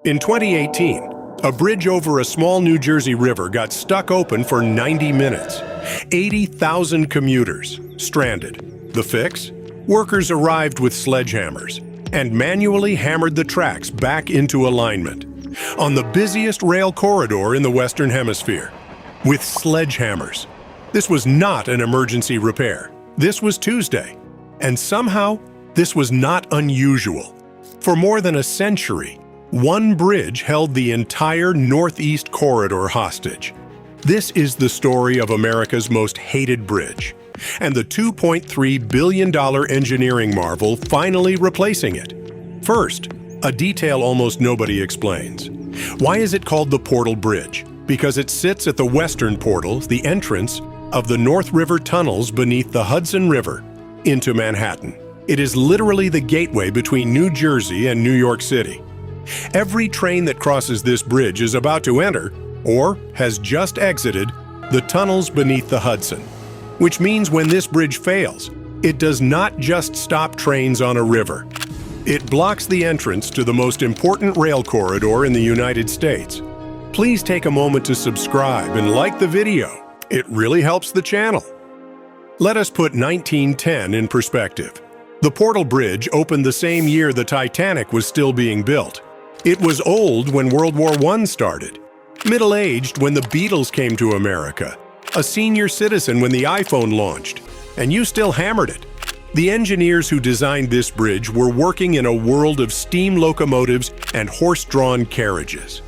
In 2018, a bridge over a small New Jersey river got stuck open for 90 minutes. 80,000 commuters stranded. The fix? Workers arrived with sledgehammers and manually hammered the tracks back into alignment on the busiest rail corridor in the Western Hemisphere. With sledgehammers. This was not an emergency repair. This was Tuesday. And somehow, this was not unusual. For more than a century, one bridge held the entire Northeast corridor hostage. This is the story of America's most hated bridge, and the $2.3 billion engineering marvel finally replacing it. First, a detail almost nobody explains. Why is it called the Portal Bridge? Because it sits at the western portal, the entrance of the North River tunnels beneath the Hudson River into Manhattan. It is literally the gateway between New Jersey and New York City. Every train that crosses this bridge is about to enter, or has just exited, the tunnels beneath the Hudson. Which means when this bridge fails, it does not just stop trains on a river. It blocks the entrance to the most important rail corridor in the United States. Please take a moment to subscribe and like the video. It really helps the channel. Let us put 1910 in perspective. The Portal Bridge opened the same year the Titanic was still being built. It was old when World War I started, middle-aged when the Beatles came to America, a senior citizen when the iPhone launched, and you still hammered it. The engineers who designed this bridge were working in a world of steam locomotives and horse-drawn carriages.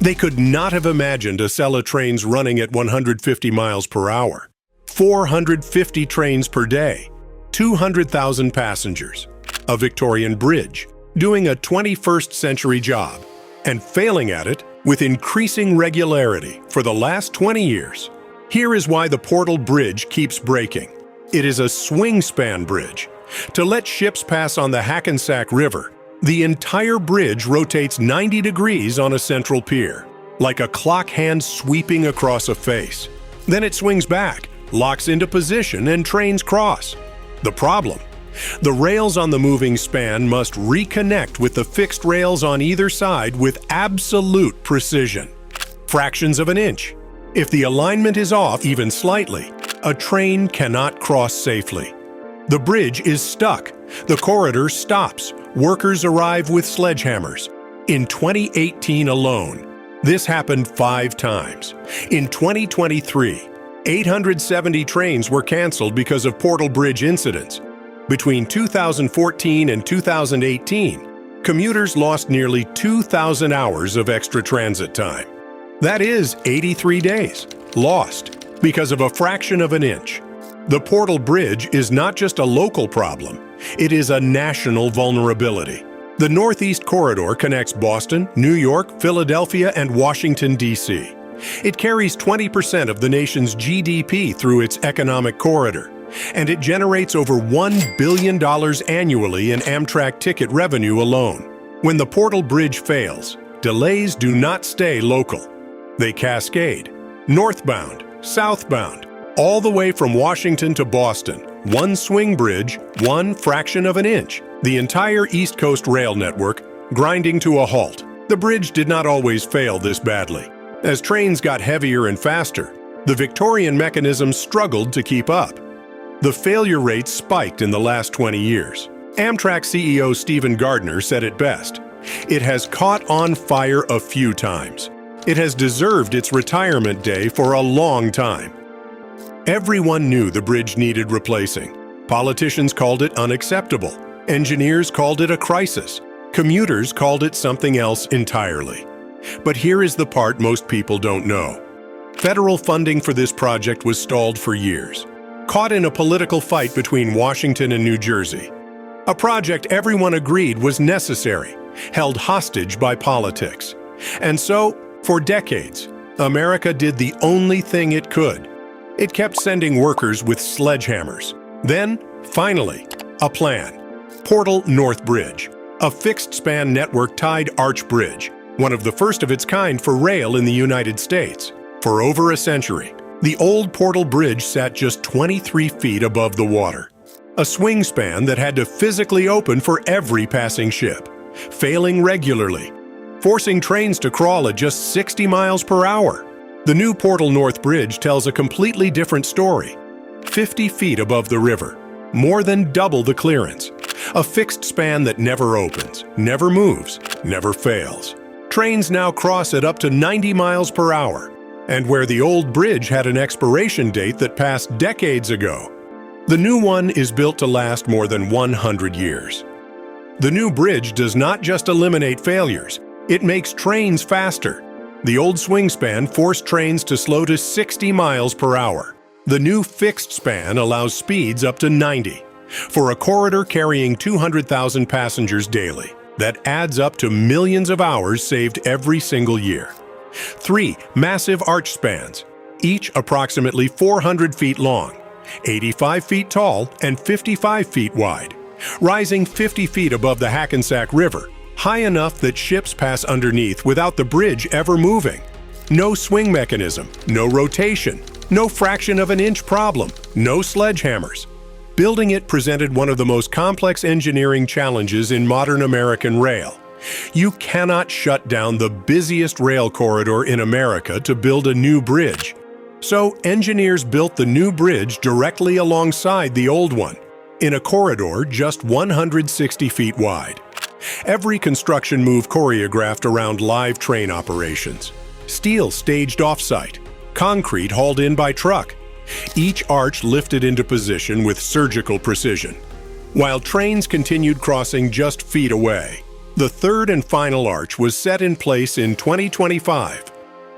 They could not have imagined a cell of trains running at 150 miles per hour, 450 trains per day, 200,000 passengers, a Victorian bridge, doing a 21st century job, and failing at it with increasing regularity for the last 20 years. Here is why the Portal Bridge keeps breaking. It is a swing-span bridge. To let ships pass on the Hackensack River, the entire bridge rotates 90 degrees on a central pier, like a clock hand sweeping across a face. Then it swings back, locks into position, and trains cross. The problem? The rails on the moving span must reconnect with the fixed rails on either side with absolute precision. Fractions of an inch. If the alignment is off even slightly, a train cannot cross safely. The bridge is stuck. The corridor stops. Workers arrive with sledgehammers. In 2018 alone, this happened 5 times. In 2023, 870 trains were canceled because of Portal Bridge incidents. Between 2014 and 2018, commuters lost nearly 2,000 hours of extra transit time. That is 83 days lost because of a fraction of an inch. The Portal Bridge is not just a local problem, it is a national vulnerability. The Northeast Corridor connects Boston, New York, Philadelphia, and Washington, D.C. It carries 20% of the nation's GDP through its economic corridor, and it generates over $1 billion annually in Amtrak ticket revenue alone. When the Portal Bridge fails, delays do not stay local. They cascade, northbound, southbound, all the way from Washington to Boston. One swing bridge, one fraction of an inch. The entire East Coast rail network grinding to a halt. The bridge did not always fail this badly. As trains got heavier and faster, the Victorian mechanism struggled to keep up. The failure rate spiked in the last 20 years. Amtrak CEO Stephen Gardner said it best. It has caught on fire a few times. It has deserved its retirement day for a long time. Everyone knew the bridge needed replacing. Politicians called it unacceptable. Engineers called it a crisis. Commuters called it something else entirely. But here is the part most people don't know. Federal funding for this project was stalled for years, caught in a political fight between Washington and New Jersey. A project everyone agreed was necessary, held hostage by politics. And so, for decades, America did the only thing it could. It kept sending workers with sledgehammers. Then, finally, a plan. Portal North Bridge, a fixed-span network-tied arch bridge, one of the first of its kind for rail in the United States. For over a century, the old Portal Bridge sat just 23 feet above the water. A swing span that had to physically open for every passing ship, failing regularly. forcing trains to crawl at just 60 miles per hour. The new Portal North Bridge tells a completely different story. 50 feet above the river, more than double the clearance. A fixed span that never opens, never moves, never fails. Trains now cross at up to 90 miles per hour, and where the old bridge had an expiration date that passed decades ago, the new one is built to last more than 100 years. The new bridge does not just eliminate failures, it makes trains faster. The old swing span forced trains to slow to 60 miles per hour. The new fixed span allows speeds up to 90. For a corridor carrying 200,000 passengers daily, that adds up to millions of hours saved every single year. 3 massive arch spans, each approximately 400 feet long, 85 feet tall and 55 feet wide, rising 50 feet above the Hackensack River, high enough that ships pass underneath without the bridge ever moving. No swing mechanism, no rotation, no fraction of an inch problem, no sledgehammers. Building it presented one of the most complex engineering challenges in modern American rail. You cannot shut down the busiest rail corridor in America to build a new bridge. So engineers built the new bridge directly alongside the old one, in a corridor just 160 feet wide. Every construction move choreographed around live train operations. Steel staged off-site, concrete hauled in by truck. Each arch lifted into position with surgical precision. While trains continued crossing just feet away, the third and final arch was set in place in 2025,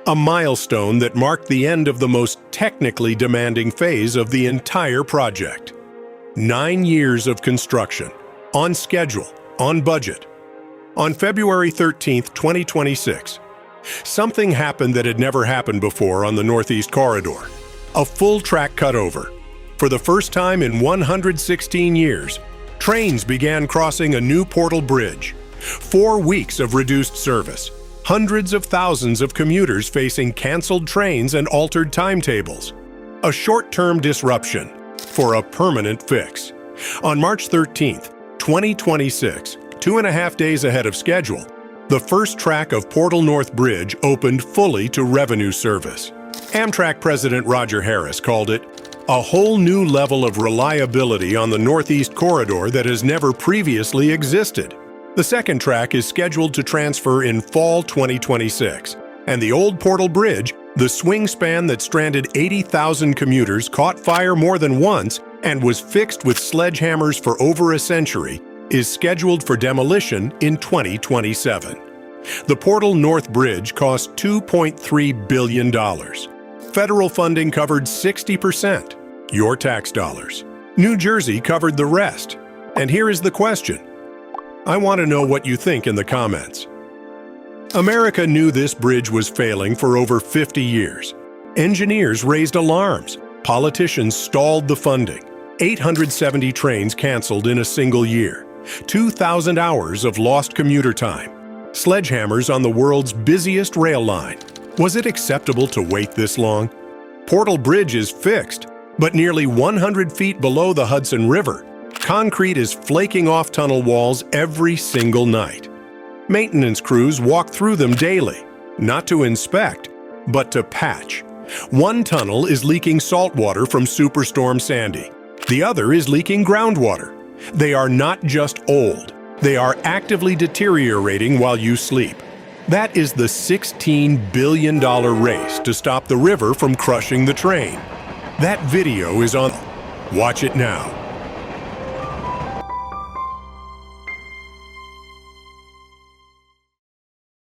a milestone that marked the end of the most technically demanding phase of the entire project. 9 years of construction, on schedule, on budget. On February 13, 2026, something happened that had never happened before on the Northeast Corridor. A full track cutover. For the first time in 116 years, trains began crossing a new portal bridge. 4 weeks of reduced service. Hundreds of thousands of commuters facing canceled trains and altered timetables. A short-term disruption for a permanent fix. On March 13, 2026, 2.5 days ahead of schedule, the first track of Portal North Bridge opened fully to revenue service. Amtrak President Roger Harris called it a whole new level of reliability on the Northeast Corridor that has never previously existed. The second track is scheduled to transfer in fall 2026, and the old Portal Bridge, the swing span that stranded 80,000 commuters, caught fire more than once and was fixed with sledgehammers for over a century, is scheduled for demolition in 2027. The Portal North Bridge cost $2.3 billion. Federal funding covered 60%, your tax dollars. New Jersey covered the rest. And here is the question. I want to know what you think in the comments. America knew this bridge was failing for over 50 years. Engineers raised alarms. Politicians stalled the funding. 870 trains canceled in a single year. 2,000 hours of lost commuter time. Sledgehammers on the world's busiest rail line. Was it acceptable to wait this long? Portal Bridge is fixed, but nearly 100 feet below the Hudson River, concrete is flaking off tunnel walls every single night. Maintenance crews walk through them daily, not to inspect, but to patch. One tunnel is leaking salt water from Superstorm Sandy. The other is leaking groundwater. They are not just old, they are actively deteriorating while you sleep. That is the $16 billion race to stop the river from crushing the train. That video is on. Watch it now.